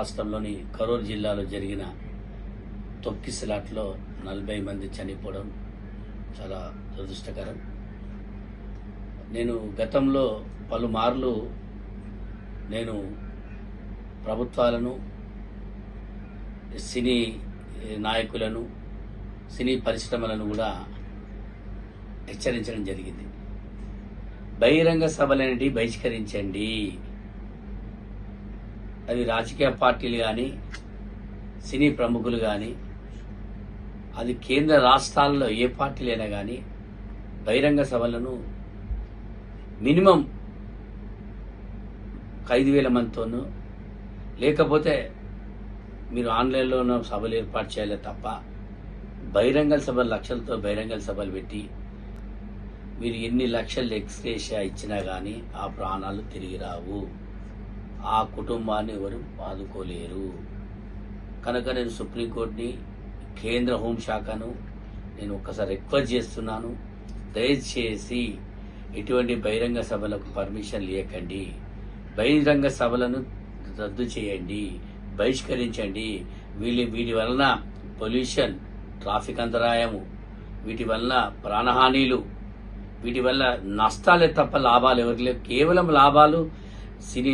రాష్ట్రంలోని కరూరు జిల్లాలో జరిగిన తొక్కిసలాట్లో 40 మంది చనిపోవడం చాలా దురదృష్టకరం. నేను గతంలో పలుమార్లు నేను ప్రభుత్వాలను, సినీ నాయకులను, సినీ పరిశ్రమలను కూడా హెచ్చరించడం జరిగింది. బహిరంగ సభలనేటి బహిష్కరించండి. అది రాజకీయ పార్టీలు కానీ, సినీ ప్రముఖులు కానీ, అది కేంద్ర రాష్ట్రాల్లో ఏ పార్టీలైనా కానీ బహిరంగ సభలను మినిమం 5,000 మందితోనూ, లేకపోతే మీరు ఆన్లైన్లోనూ సభలు ఏర్పాటు చేయాలి తప్ప బహిరంగ సభలు లక్షలతో బహిరంగ సభలు పెట్టి మీరు ఎన్ని లక్షలు ఎక్స్గ్రేషియా ఇచ్చినా కానీ ఆ ప్రాణాలు తిరిగి రావు. ఆ కుటుంబాన్ని ఎవరు ఆదుకోలేరు. కనుక నేను సుప్రీంకోర్టుని, కేంద్ర హోంశాఖను నేను ఒక్కసారి రిక్వెస్ట్ చేస్తున్నాను, దయచేసి ఎటువంటి బహిరంగ సభలకు పర్మిషన్ లేకండి. బహిరంగ సభలను రద్దు చేయండి, బహిష్కరించండి. వీటి వలన పొల్యూషన్, ట్రాఫిక్ అంతరాయము, వీటి వలన ప్రాణహానిలు, వీటి వల్ల నష్టాలే తప్ప లాభాలు ఎవరికి లేవు. కేవలం లాభాలు సినీ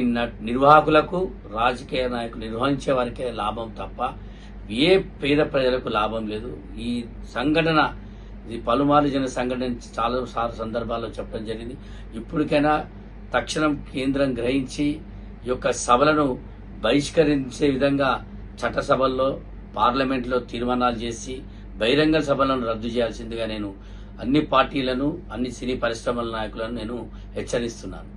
నిర్వాహకులకు, రాజకీయ నాయకులు నిర్వహించే వారికే లాభం తప్ప ఏ పేద ప్రజలకు లాభం లేదు. ఈ సంఘటన, ఇది పలుమార్లు జరిగిన సంఘటన, చాలా సందర్భాల్లో చెప్పడం జరిగింది. ఇప్పటికైనా తక్షణం కేంద్రం గ్రహించి ఈ యొక్క సభలను బహిష్కరించే విధంగా చట్టసభల్లో, పార్లమెంట్లో తీర్మానాలు చేసి బహిరంగ సభలను రద్దు చేయాల్సిందిగా నేను అన్ని పార్టీలను, అన్ని సినీ పరిశ్రమల నాయకులను నేను హెచ్చరిస్తున్నాను.